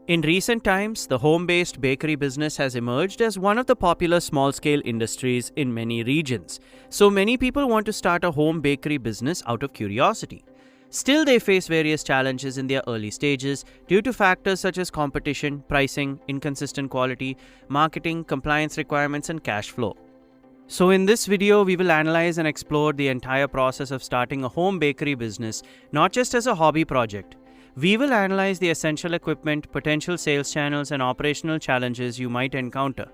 In recent times, the home-based bakery business has emerged as one of the popular small-scale industries in many regions. So many people want to start a home bakery business out of curiosity. Still, they face various challenges in their early stages due to factors such as competition, pricing, inconsistent quality, marketing, compliance requirements, and cash flow. So in this video, we will analyze and explore the entire process of starting a home bakery business, not just as a hobby project. We will analyze the essential equipment, potential sales channels, and operational challenges you might encounter.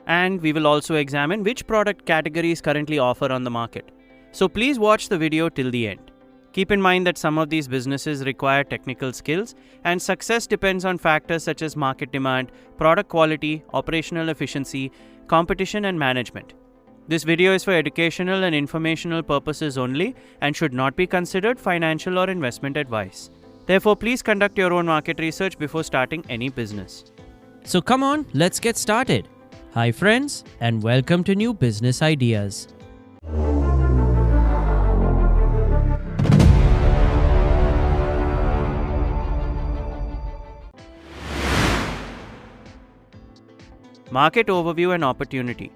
And we will also examine which product categories currently offer on the market. So please watch the video till the end. Keep in mind that some of these businesses require technical skills, and success depends on factors such as market demand, product quality, operational efficiency, competition, and management. This video is for educational and informational purposes only and should not be considered financial or investment advice. Therefore, please conduct your own market research before starting any business. So come on, let's get started. Hi friends, and welcome to New Business Ideas. Market overview and opportunity.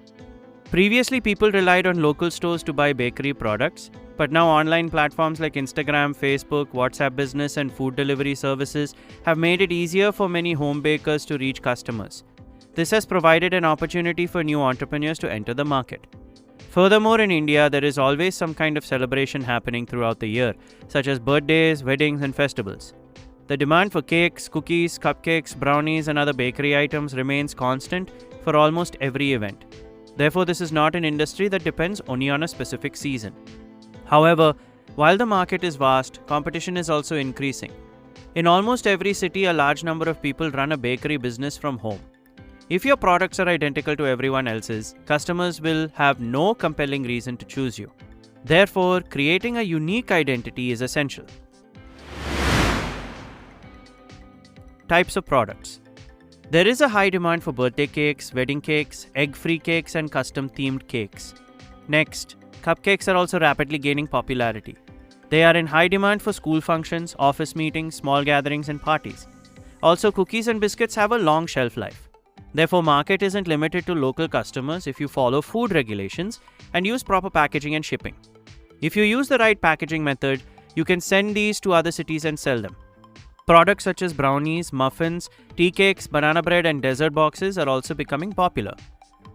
Previously, people relied on local stores to buy bakery products, but now online platforms like Instagram, Facebook, WhatsApp Business, and food delivery services have made it easier for many home bakers to reach customers. This has provided an opportunity for new entrepreneurs to enter the market. Furthermore, in India, there is always some kind of celebration happening throughout the year, such as birthdays, weddings, and festivals. The demand for cakes, cookies, cupcakes, brownies, and other bakery items remains constant for almost every event. Therefore, this is not an industry that depends only on a specific season. However, while the market is vast, competition is also increasing. In almost every city, a large number of people run a bakery business from home. If your products are identical to everyone else's, customers will have no compelling reason to choose you. Therefore, creating a unique identity is essential. Types of products. There is a high demand for birthday cakes, wedding cakes, egg-free cakes, and custom-themed cakes. Next, cupcakes are also rapidly gaining popularity. They are in high demand for school functions, office meetings, small gatherings, and parties. Also, cookies and biscuits have a long shelf life. Therefore, market isn't limited to local customers if you follow food regulations and use proper packaging and shipping. If you use the right packaging method, you can send these to other cities and sell them. Products such as brownies, muffins, tea cakes, banana bread, and dessert boxes are also becoming popular.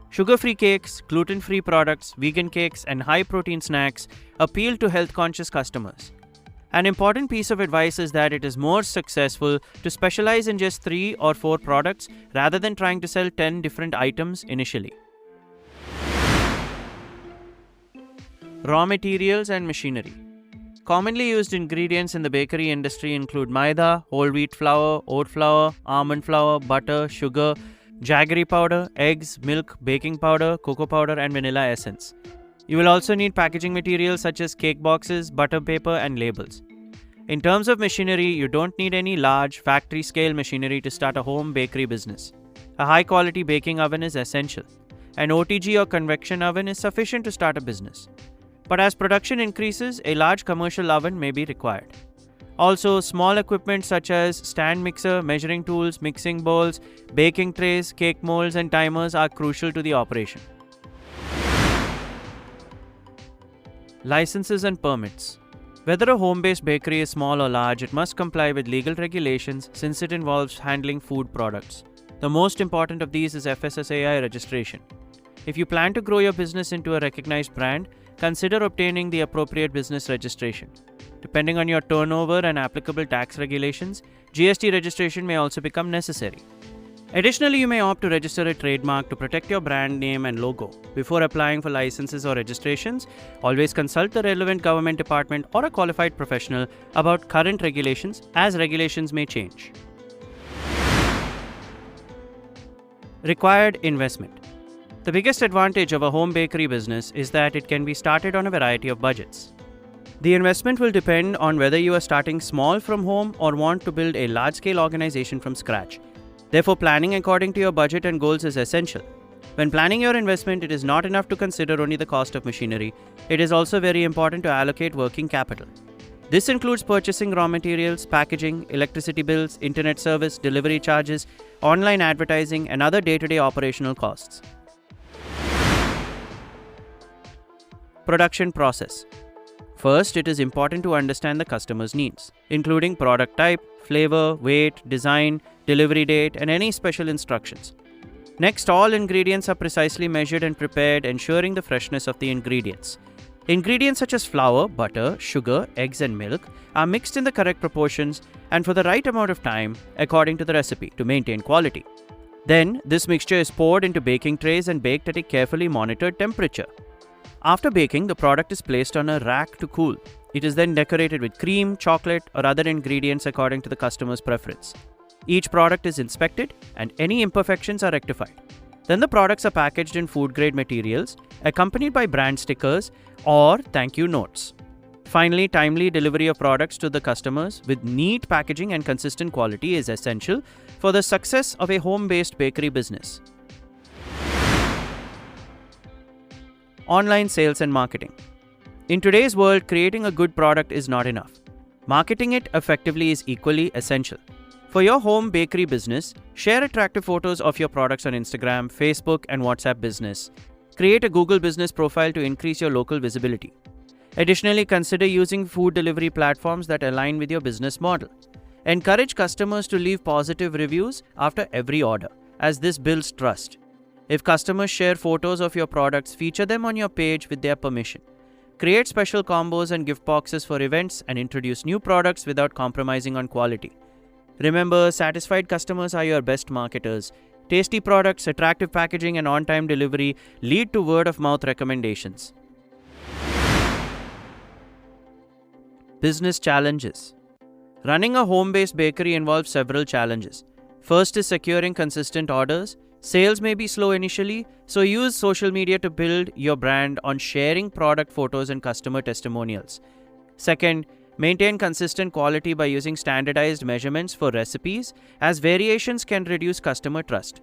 Sugar-free cakes, gluten-free products, vegan cakes, and high-protein snacks appeal to health-conscious customers. An important piece of advice is that it is more successful to specialize in just 3 or 4 products rather than trying to sell 10 different items initially. Raw materials and machinery. Commonly used ingredients in the bakery industry include maida, whole wheat flour, oat flour, almond flour, butter, sugar, jaggery powder, eggs, milk, baking powder, cocoa powder, and vanilla essence. You will also need packaging materials such as cake boxes, butter paper, and labels. In terms of machinery, you don't need any large factory-scale machinery to start a home bakery business. A high-quality baking oven is essential. An OTG or convection oven is sufficient to start a business. But as production increases, a large commercial oven may be required. Also, small equipment such as stand mixer, measuring tools, mixing bowls, baking trays, cake molds, and timers are crucial to the operation. Licenses and permits. Whether a home-based bakery is small or large, it must comply with legal regulations since it involves handling food products. The most important of these is FSSAI registration. If you plan to grow your business into a recognized brand, consider obtaining the appropriate business registration. Depending on your turnover and applicable tax regulations, GST registration may also become necessary. Additionally, you may opt to register a trademark to protect your brand name and logo. Before applying for licenses or registrations, always consult the relevant government department or a qualified professional about current regulations, as regulations may change. Required investment. The biggest advantage of a home bakery business is that it can be started on a variety of budgets. The investment will depend on whether you are starting small from home or want to build a large-scale organization from scratch. Therefore, planning according to your budget and goals is essential. When planning your investment, it is not enough to consider only the cost of machinery. It is also very important to allocate working capital. This includes purchasing raw materials, packaging, electricity bills, internet service, delivery charges, online advertising, and other day-to-day operational costs. Production process. First, it is important to understand the customer's needs, including product type, flavor, weight, design, delivery date, and any special instructions. Next, all ingredients are precisely measured and prepared, ensuring the freshness of the ingredients. Ingredients such as flour, butter, sugar, eggs, and milk are mixed in the correct proportions and for the right amount of time according to the recipe to maintain quality. Then, this mixture is poured into baking trays and baked at a carefully monitored temperature. After baking, the product is placed on a rack to cool. It is then decorated with cream, chocolate, or other ingredients according to the customer's preference. Each product is inspected and any imperfections are rectified. Then the products are packaged in food-grade materials, accompanied by brand stickers or thank you notes. Finally, timely delivery of products to the customers with neat packaging and consistent quality is essential for the success of a home-based bakery business. Online sales and marketing. In today's world, creating a good product is not enough. Marketing it effectively is equally essential. For your home bakery business, share attractive photos of your products on Instagram, Facebook, and WhatsApp Business. Create a Google Business profile to increase your local visibility. Additionally, consider using food delivery platforms that align with your business model. Encourage customers to leave positive reviews after every order, as this builds trust. If customers share photos of your products, feature them on your page with their permission. Create special combos and gift boxes for events and introduce new products without compromising on quality. Remember, satisfied customers are your best marketers. Tasty products, attractive packaging, and on-time delivery lead to word-of-mouth recommendations. Business challenges. Running a home-based bakery involves several challenges. First is securing consistent orders. Sales may be slow initially, so use social media to build your brand on sharing product photos and customer testimonials. Second, maintain consistent quality by using standardized measurements for recipes, as variations can reduce customer trust.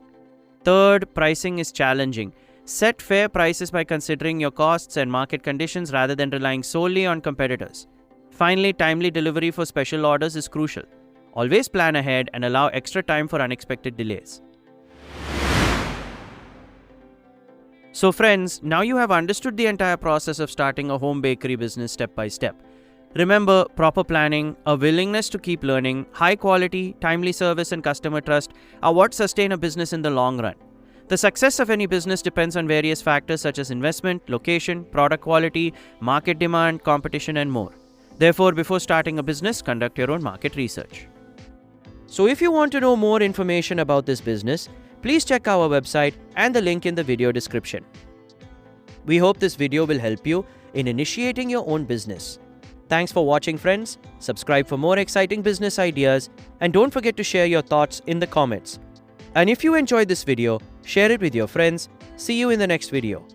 Third, pricing is challenging. Set fair prices by considering your costs and market conditions rather than relying solely on competitors. Finally, timely delivery for special orders is crucial. Always plan ahead and allow extra time for unexpected delays. So friends, now you have understood the entire process of starting a home bakery business step by step. Remember, proper planning, a willingness to keep learning, high quality, timely service, and customer trust are what sustain a business in the long run. The success of any business depends on various factors such as investment, location, product quality, market demand, competition, and more. Therefore, before starting a business, conduct your own market research. So if you want to know more information about this business, please check our website and the link in the video description. We hope this video will help you in initiating your own business. Thanks for watching, friends. Subscribe for more exciting business ideas and don't forget to share your thoughts in the comments. And if you enjoyed this video, share it with your friends. See you in the next video.